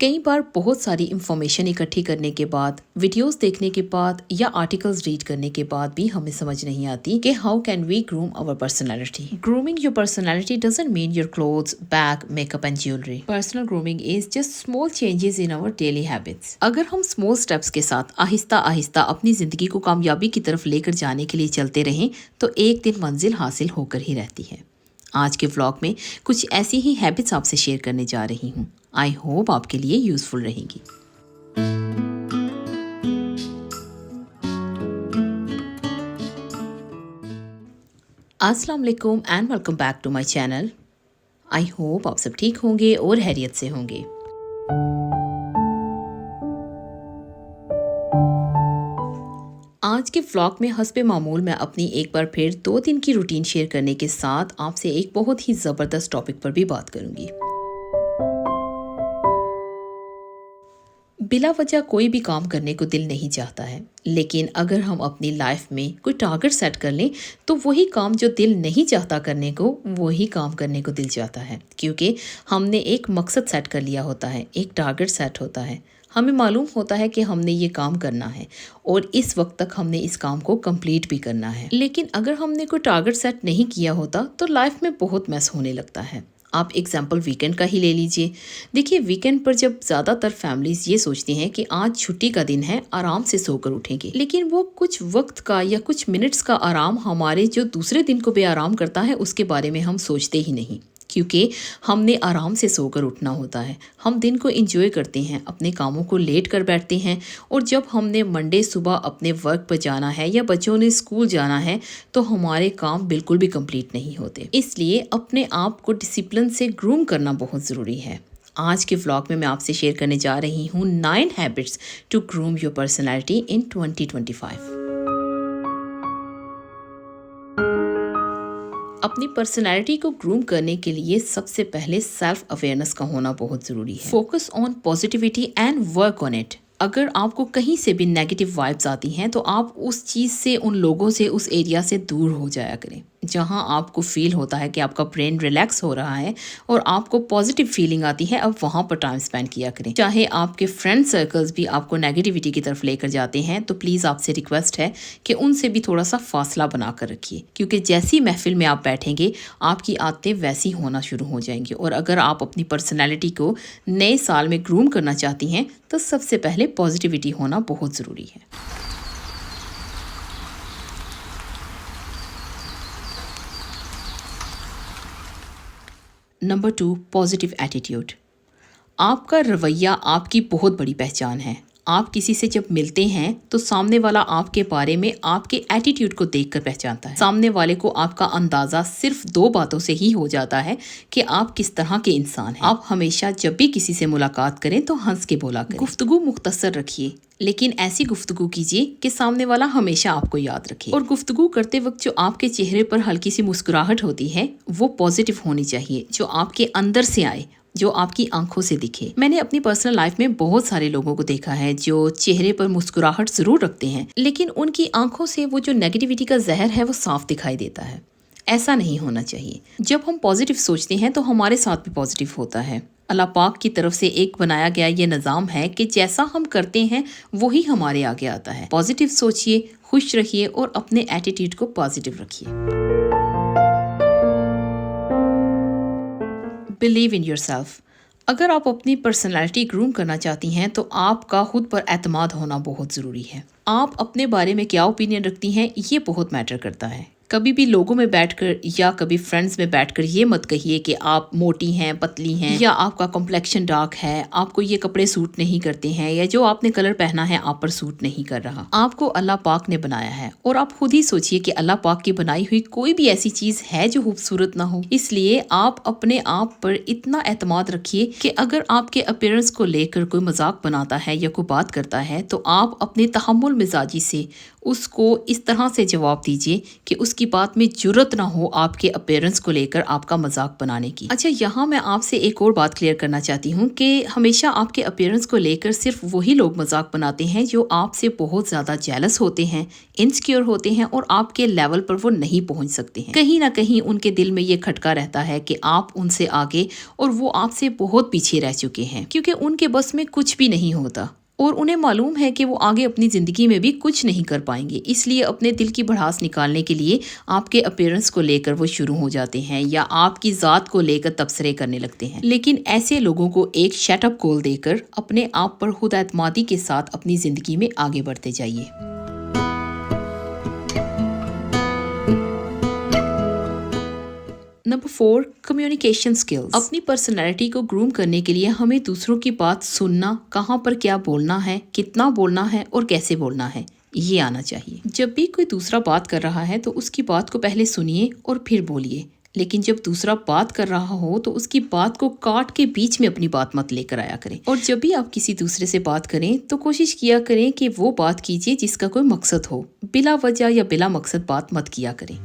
کئی بار بہت ساری انفارمیشن اکٹھی کرنے کے بعد، ویڈیوز دیکھنے کے بعد یا آرٹیکلز ریڈ کرنے کے بعد بھی ہمیں سمجھ نہیں آتی کہ how can we groom our personality. Grooming your personality doesn't mean your clothes, bag, make up and jewellery. Personal grooming is just small changes in our daily habits. اگر ہم اسمال اسٹیپس کے ساتھ آہستہ آہستہ اپنی زندگی کو کامیابی کی طرف لے کر جانے کے لیے چلتے رہیں تو ایک دن منزل حاصل ہو کر ہی رہتی ہے. آج کے ولاگ میں کچھ ایسی ہی ہیبٹس آپ سے شیئر کرنے جا رہی ہوں. آئی ہوپ آپ کے لیے یوزفل رہیں گی. السلام علیکم and welcome back to my channel. I hope آپ سب ٹھیک ہوں گے اور خیریت سے ہوں گے. آج کے ولاگ میں حسب معمول میں اپنی ایک بار پھر 2 دن کی روٹین شیئر کرنے کے ساتھ آپ سے ایک بہت ہی زبردست ٹاپک پر بھی بات کروں گی. بلا وجہ کوئی بھی کام کرنے کو دل نہیں چاہتا ہے، لیکن اگر ہم اپنی لائف میں کوئی ٹارگٹ سیٹ کر لیں تو وہی کام جو دل نہیں چاہتا کرنے کو، وہی کام کرنے کو دل چاہتا ہے، کیونکہ ہم نے ایک مقصد سیٹ کر لیا ہوتا ہے، ایک ٹارگٹ سیٹ ہوتا ہے. ہمیں معلوم ہوتا ہے کہ ہم نے یہ کام کرنا ہے اور اس وقت تک ہم نے اس کام کو کمپلیٹ بھی کرنا ہے. لیکن اگر ہم نے کوئی ٹارگٹ سیٹ نہیں کیا ہوتا تو لائف میں بہت میس ہونے لگتا ہے. آپ ایگزامپل ویکینڈ کا ہی لے لیجئے. دیکھیے، ویکینڈ پر جب زیادہ تر فیملیز یہ سوچتی ہیں کہ آج چھٹی کا دن ہے، آرام سے سو کر اٹھیں گے، لیکن وہ کچھ وقت کا یا کچھ منٹس کا آرام ہمارے جو دوسرے دن کو بے آرام کرتا ہے اس کے بارے میں ہم سوچتے ہی نہیں، کیونکہ ہم نے آرام سے سو کر اٹھنا ہوتا ہے. ہم دن کو انجوائے کرتے ہیں، اپنے کاموں کو لیٹ کر بیٹھتے ہیں، اور جب ہم نے منڈے صبح اپنے ورک پر جانا ہے یا بچوں نے اسکول جانا ہے تو ہمارے کام بالکل بھی کمپلیٹ نہیں ہوتے. اس لیے اپنے آپ کو ڈسپلن سے گروم کرنا بہت ضروری ہے. آج کے ولاگ میں آپ سے شیئر کرنے جا رہی ہوں 9 habits to groom your personality in 2025. اپنی پرسنالٹی کو گروم کرنے کے لیے سب سے پہلے سیلف اویئرنیس کا ہونا بہت ضروری ہے. Focus on positivity and work on it. اگر آپ کو کہیں سے بھی نیگیٹو وائبس آتی ہیں تو آپ اس چیز سے، ان لوگوں سے، اس ایریا سے دور ہو جایا کریں. جہاں آپ کو فیل ہوتا ہے کہ آپ کا برین ریلیکس ہو رہا ہے اور آپ کو پازیٹیو فیلنگ آتی ہے، اب وہاں پر ٹائم اسپینڈ کیا کریں. چاہے آپ کے فرینڈ سرکلز بھی آپ کو نیگیٹیوٹی کی طرف لے کر جاتے ہیں تو پلیز آپ سے ریکویسٹ ہے کہ ان سے بھی تھوڑا سا فاصلہ بنا کر رکھیے، کیونکہ جیسی محفل میں آپ بیٹھیں گے آپ کی عادتیں ویسی ہونا شروع ہو جائیں گی. اور اگر آپ اپنی پرسنالٹی کو نئے سال میں گروم کرنا چاہتی ہیں تو سب سے پہلے پازیٹیوٹی ہونا بہت ضروری ہے. Number 2، positive attitude. آپ کا رویہ آپ کی بہت بڑی پہچان ہے. آپ کسی سے جب ملتے ہیں تو سامنے والا آپ کے بارے میں آپ کے ایٹیٹیوڈ کو دیکھ کر پہچانتا ہے. سامنے والے کو آپ کا اندازہ صرف 2 باتوں سے ہی ہو جاتا ہے کہ آپ کس طرح کے انسان ہیں. آپ ہمیشہ جب بھی کسی سے ملاقات کریں تو ہنس کے بولا کریں. گفتگو مختصر رکھیے، لیکن ایسی گفتگو کیجیے کہ سامنے والا ہمیشہ آپ کو یاد رکھے. اور گفتگو کرتے وقت جو آپ کے چہرے پر ہلکی سی مسکراہٹ ہوتی ہے وہ پازیٹیو ہونی چاہیے، جو آپ کے اندر سے آئے، جو آپ کی آنکھوں سے دکھے. میں نے اپنی پرسنل لائف میں بہت سارے لوگوں کو دیکھا ہے جو چہرے پر مسکراہٹ ضرور رکھتے ہیں، لیکن ان کی آنکھوں سے وہ جو نیگیٹیوٹی کا زہر ہے وہ صاف دکھائی دیتا ہے. ایسا نہیں ہونا چاہیے. جب ہم پازیٹیو سوچتے ہیں تو ہمارے ساتھ بھی پازیٹیو ہوتا ہے. اللہ پاک کی طرف سے ایک بنایا گیا یہ نظام ہے کہ جیسا ہم کرتے ہیں وہی ہمارے آگے آتا ہے. پازیٹیو سوچئے، خوش رہیے اور اپنے ایٹیٹیوڈ کو پازیٹیو رکھیے. Believe in your self. اگر آپ اپنی پرسنالٹی گروم کرنا چاہتی ہیں تو آپ کا خود پر اعتماد ہونا بہت ضروری ہے. آپ اپنے بارے میں کیا اوپینین رکھتی ہیں یہ بہت میٹر کرتا ہے. کبھی بھی لوگوں میں بیٹھ کر یا کبھی فرینڈز میں بیٹھ کر یہ مت کہیے کہ آپ موٹی ہیں، پتلی ہیں، یا آپ کا کمپلیکشن ڈارک ہے، آپ کو یہ کپڑے سوٹ نہیں کرتے ہیں، یا جو آپ نے کلر پہنا ہے آپ پر سوٹ نہیں کر رہا. آپ کو اللہ پاک نے بنایا ہے اور آپ خود ہی سوچئے کہ اللہ پاک کی بنائی ہوئی کوئی بھی ایسی چیز ہے جو خوبصورت نہ ہو. اس لیے آپ اپنے آپ پر اتنا اعتماد رکھیے کہ اگر آپ کے اپیرنس کو لے کر کوئی مذاق بناتا ہے یا کوئی بات کرتا ہے تو آپ اپنے تحمل مزاجی سے اس کو اس طرح سے جواب دیجیے کہ اس کی بات میں جرت نہ ہو آپ کے اپیرنس کو لے کر آپ کا مذاق بنانے کی۔ اچھا، یہاں میں آپ سے ایک اور بات کلیئر کرنا چاہتی ہوں کہ ہمیشہ آپ کے اپیرنس کو لے کر صرف وہی لوگ مذاق بناتے ہیں جو آپ سے بہت زیادہ جیلس ہوتے ہیں، انسیکیور ہوتے ہیں اور آپ کے لیول پر وہ نہیں پہنچ سکتے ہیں۔ کہیں نہ کہیں ان کے دل میں یہ کھٹکا رہتا ہے کہ آپ ان سے آگے اور وہ آپ سے بہت پیچھے رہ چکے ہیں، کیونکہ ان کے بس میں کچھ بھی نہیں ہوتا اور انہیں معلوم ہے کہ وہ آگے اپنی زندگی میں بھی کچھ نہیں کر پائیں گے۔ اس لیے اپنے دل کی بھڑاس نکالنے کے لیے آپ کے اپیرنس کو لے کر وہ شروع ہو جاتے ہیں یا آپ کی ذات کو لے کر تبصرے کرنے لگتے ہیں۔ لیکن ایسے لوگوں کو ایک شٹ اپ کال دے کر اپنے آپ پر خود اعتمادی کے ساتھ اپنی زندگی میں آگے بڑھتے جائیے۔ Number 4، communication skills. اپنی پرسنالٹی کو گروم کرنے کے لیے ہمیں دوسروں کی بات سننا، کہاں پر کیا بولنا ہے، کتنا بولنا ہے اور کیسے بولنا ہے، یہ آنا چاہیے۔ جب بھی کوئی دوسرا بات کر رہا ہے تو اس کی بات کو پہلے سنیے اور پھر بولیے، لیکن جب دوسرا بات کر رہا ہو تو اس کی بات کو کاٹ کے بیچ میں اپنی بات مت لے کر آیا کریں۔ اور جب بھی آپ کسی دوسرے سے بات کریں تو کوشش کیا کریں کہ وہ بات کیجیے جس کا کوئی مقصد ہو، بلا وجہ یا بلا مقصد بات مت کیا کریں۔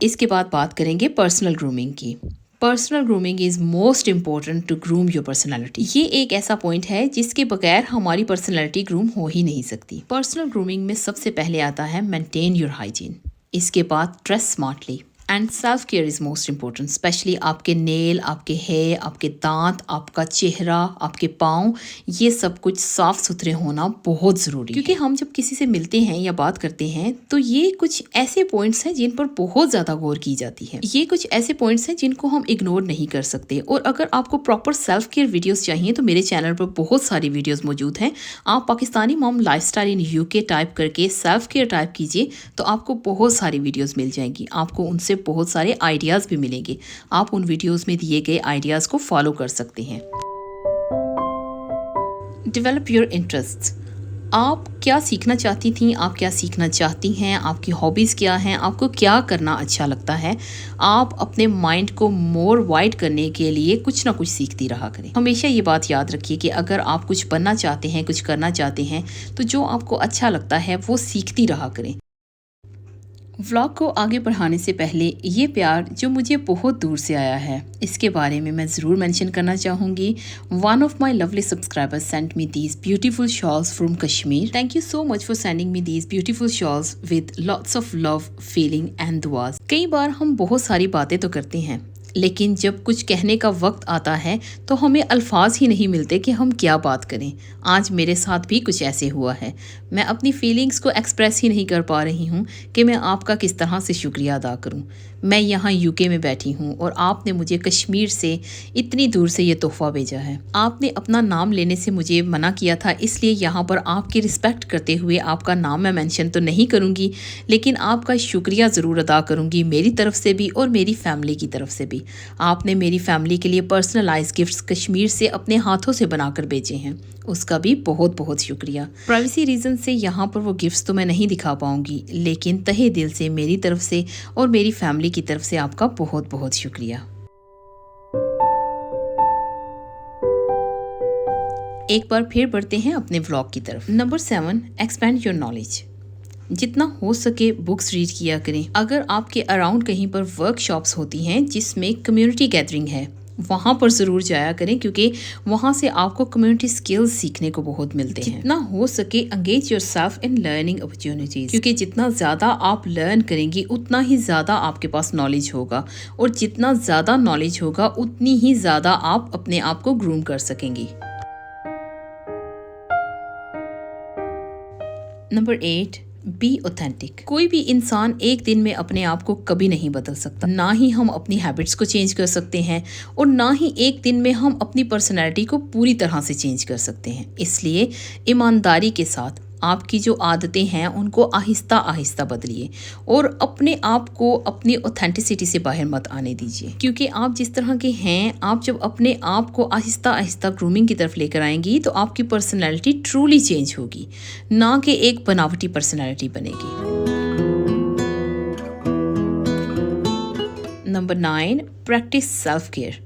اس کے بعد بات کریں گے پرسنل گرومنگ کی۔ Personal grooming is most important to groom your personality. یہ ایک ایسا پوائنٹ ہے جس کے بغیر ہماری پرسنالٹی گروم ہو ہی نہیں سکتی۔ پرسنل گرومنگ میں سب سے پہلے آتا ہے مینٹین یور ہائیجین، اس کے بعد dress smartly and self care is most important, specially آپ کے نیل، آپ کے ہیئر، آپ کے دانت، آپ کا چہرہ، آپ کے پاؤں، یہ سب کچھ صاف ستھرے ہونا بہت ضروری ہے۔ کیونکہ ہم جب کسی سے ملتے ہیں یا بات کرتے ہیں تو یہ کچھ ایسے پوائنٹس ہیں جن پر بہت زیادہ غور کی جاتی ہے۔ یہ کچھ ایسے پوائنٹس ہیں جن کو ہم اگنور نہیں کر سکتے، اور اگر آپ کو پراپر سیلف کیئر ویڈیوز چاہیے تو میرے چینل پر بہت ساری ویڈیوز موجود ہیں۔ آپ پاکستانی موم لائف سٹائل ان UK ٹائپ کر کے سیلف کیئر ٹائپ کیجیے تو آپ کو بہت ساری ویڈیوز مل جائیں گی۔ آپ کو ان سے بہت سارے آئیڈیاز بھی ملیں گے۔ آپ ان ویڈیوز میں دیے گئے آئیڈیاز کو فالو کر سکتے ہیں۔ Develop your interest. آپ کیا سیکھنا چاہتی تھیں، آپ کیا سیکھنا چاہتی ہیں، آپ کی ہابیز کیا ہیں، آپ کو کیا کرنا اچھا لگتا ہے۔ آپ اپنے مائنڈ کو مور وائڈ کرنے کے لیے کچھ نہ کچھ سیکھتی رہا کریں۔ ہمیشہ یہ بات یاد رکھیے کہ اگر آپ کچھ بننا چاہتے ہیں، کچھ کرنا چاہتے ہیں تو جو آپ کو اچھا لگتا ہے وہ سیکھتی رہا کریں۔ ولاگ کو آگے بڑھانے سے پہلے یہ پیار جو مجھے بہت دور سے آیا ہے اس کے بارے میں ضرور مینشن کرنا چاہوں گی۔ One of my lovely subscribers sent me these beautiful shawls from Kashmir. Thank you so much for sending me these beautiful shawls with lots of love, feeling and duas. کئی بار ہم بہت ساری باتیں تو کرتے ہیں، لیکن جب کچھ کہنے کا وقت آتا ہے تو ہمیں الفاظ ہی نہیں ملتے کہ ہم کیا بات کریں۔ آج میرے ساتھ بھی کچھ ایسے ہوا ہے۔ میں اپنی فیلنگز کو ایکسپریس ہی نہیں کر پا رہی ہوں کہ میں آپ کا کس طرح سے شکریہ ادا کروں۔ میں یہاں UK میں بیٹھی ہوں اور آپ نے مجھے کشمیر سے اتنی دور سے یہ تحفہ بھیجا ہے۔ آپ نے اپنا نام لینے سے مجھے منع کیا تھا، اس لیے یہاں پر آپ کی رسپیکٹ کرتے ہوئے آپ کا نام میں مینشن تو نہیں کروں گی، لیکن آپ کا شکریہ ضرور ادا کروں گی میری طرف سے بھی اور میری فیملی کی طرف سے بھی۔ آپ نے میری فیملی کے لیے پرسنلائز گفٹس کشمیر سے اپنے ہاتھوں سے بنا کر بھیجے ہیں، اس کا بھی بہت بہت شکریہ۔ پرائیویسی ریزن سے یہاں پر وہ گفٹس تو میں نہیں دکھا پاؤں گی، لیکن تہہ دل سے میری طرف سے اور میری فیملی کی طرف سے آپ کا بہت بہت شکریہ۔ ایک بار پھر بڑھتے ہیں اپنے ولاگ کی طرف۔ Number 7، expand your knowledge. جتنا ہو سکے بکس ریڈ کیا کریں۔ اگر آپ کے اراؤنڈ کہیں پر ورک شاپس ہوتی ہیں جس میں کمیونٹی گیدرنگ ہے، وہاں پر ضرور جایا کریں، کیونکہ وہاں سے آپ کو کمیونٹی سکلز سیکھنے کو بہت ملتے ہیں۔ جتنا ہو سکے engage your self in learning opportunities, کیونکہ جتنا زیادہ آپ لرن کریں گی اتنا ہی زیادہ آپ کے پاس نالج ہوگا، اور جتنا زیادہ نالج ہوگا اتنی ہی زیادہ آپ اپنے آپ کو گروم کر سکیں گی۔ Number 8، be authentic. کوئی بھی انسان ایک دن میں اپنے آپ کو کبھی نہیں بدل سکتا، نہ ہی ہم اپنی ہیبٹس کو چینج کر سکتے ہیں، اور نہ ہی ایک دن میں ہم اپنی پرسنالٹی کو پوری طرح سے چینج کر سکتے ہیں۔ اس لیے ایمانداری کے ساتھ آپ کی جو عادتیں ہیں ان کو آہستہ آہستہ بدلیے، اور اپنے آپ کو اپنی اوتھینٹسٹی سے باہر مت آنے دیجیے، کیونکہ آپ جس طرح کے ہیں، آپ جب اپنے آپ کو آہستہ آہستہ گرومنگ کی طرف لے کر آئیں گی تو آپ کی پرسنالٹی ٹرولی چینج ہوگی، نہ کہ ایک بناوٹی پرسنالٹی بنے گی۔ Number 9، practice self care.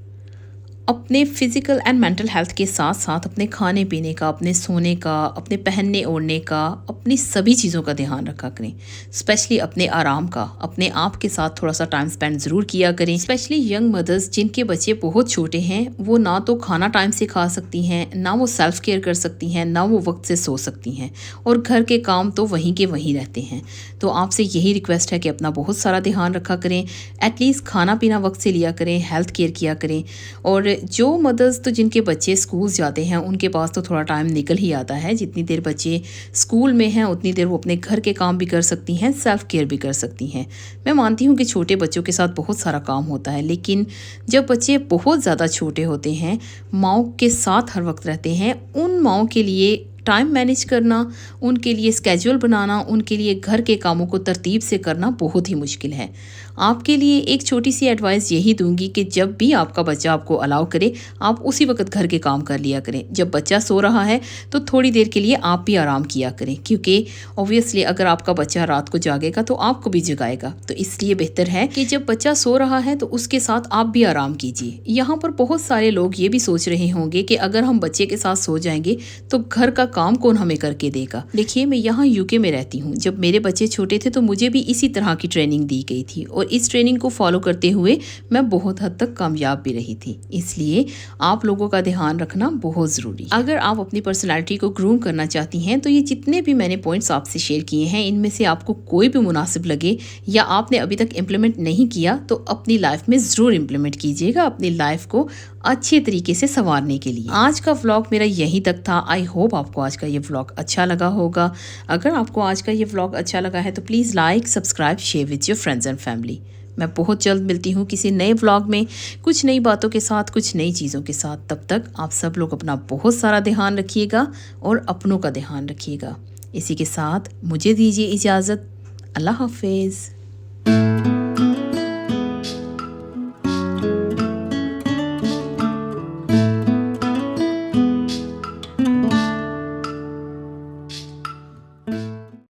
اپنے فزیکل اینڈ مینٹل ہیلتھ کے ساتھ ساتھ اپنے کھانے پینے کا، اپنے سونے کا، اپنے پہننے اوڑھنے کا، اپنی سبھی چیزوں کا دھیان رکھا کریں، اسپیشلی اپنے آرام کا، اپنے آپ کے ساتھ تھوڑا سا ٹائم اسپینڈ ضرور کیا کریں۔ اسپیشلی ینگ مدرس جن کے بچے بہت چھوٹے ہیں، وہ نہ تو کھانا ٹائم سے کھا سکتی ہیں، نہ وہ سیلف کیئر کر سکتی ہیں، نہ وہ وقت سے سو سکتی ہیں، اور گھر کے کام تو وہیں کے وہیں رہتے ہیں۔ تو آپ سے یہی ریکویسٹ ہے کہ اپنا بہت سارا دھیان رکھا کریں، ایٹ لیسٹ کھانا پینا وقت سے لیا کریں، ہیلتھ کیئر کیا کریں۔ اور جو مدرس تو جن کے بچے اسکول جاتے ہیں، ان کے پاس تو تھوڑا ٹائم نکل ہی آتا ہے، جتنی دیر بچے اسکول میں ہیں اتنی دیر وہ اپنے گھر کے کام بھی کر سکتی ہیں، سیلف کیئر بھی کر سکتی ہیں۔ میں مانتی ہوں کہ چھوٹے بچوں کے ساتھ بہت سارا کام ہوتا ہے، لیکن جب بچے بہت زیادہ چھوٹے ہوتے ہیں، ماؤں کے ساتھ ہر وقت رہتے ہیں، ان ماؤں کے لیے ٹائم مینیج کرنا، ان کے لیے اسکیجول بنانا، ان کے لیے گھر کے کاموں کو ترتیب سے کرنا بہت ہی مشکل ہے۔ آپ کے لیے ایک چھوٹی سی ایڈوائس یہی دوں گی کہ جب بھی آپ کا بچہ آپ کو الاؤ کرے، آپ اسی وقت گھر کے کام کر لیا کریں۔ جب بچہ سو رہا ہے تو تھوڑی دیر کے لیے آپ بھی آرام کیا کریں، کیونکہ اوبویسلی اگر آپ کا بچہ رات کو جاگے گا تو آپ کو بھی جگائے گا۔ تو اس لیے بہتر ہے کہ جب بچہ سو رہا ہے تو اس کے ساتھ آپ بھی آرام کیجیے۔ یہاں پر بہت سارے لوگ یہ بھی سوچ رہے ہوں گے کہ اگر ہم بچے کے ساتھ سو جائیں گے تو گھر کا کام کون ہمیں کر کے دے گا۔ دیکھیے، میں یہاں UK میں رہتی ہوں۔ جب میرے بچے چھوٹے تھے تو مجھے بھی اسی طرح کی ٹریننگ دی گئی تھی، اور اس ٹریننگ کو فالو کرتے ہوئے میں بہت حد تک کامیاب بھی رہی تھی۔ اس لیے آپ لوگوں کا دھیان رکھنا بہت ضروری۔ اگر آپ اپنی پرسنالٹی کو گروم کرنا چاہتی ہیں تو یہ جتنے بھی میں نے پوائنٹس آپ سے شیئر کیے ہیں، ان میں سے آپ کو کوئی بھی مناسب لگے یا آپ نے ابھی تک امپلیمنٹ نہیں کیا تو اپنی لائف میں ضرور امپلیمنٹ کیجیے گا، اپنی لائف کو اچھے طریقے سے سنوارنے کے لیے۔ آج کا ولاگ میرا یہیں تک تھا۔ آئی ہوپ آپ کو آج کا یہ ولاگ اچھا لگا ہوگا۔ اگر آپ کو آج کا یہ ولاگ اچھا لگا ہے تو please like, subscribe, share with your friends and family. میں بہت جلد ملتی ہوں کسی نئے ولاگ میں، کچھ نئی باتوں کے ساتھ، کچھ نئی چیزوں کے ساتھ۔ تب تک آپ سب لوگ اپنا بہت سارا دھیان رکھیے گا اور اپنوں کا دھیان رکھیے گا۔ اسی کے ساتھ مجھے دیجیے اجازت۔ اللہ حافظ۔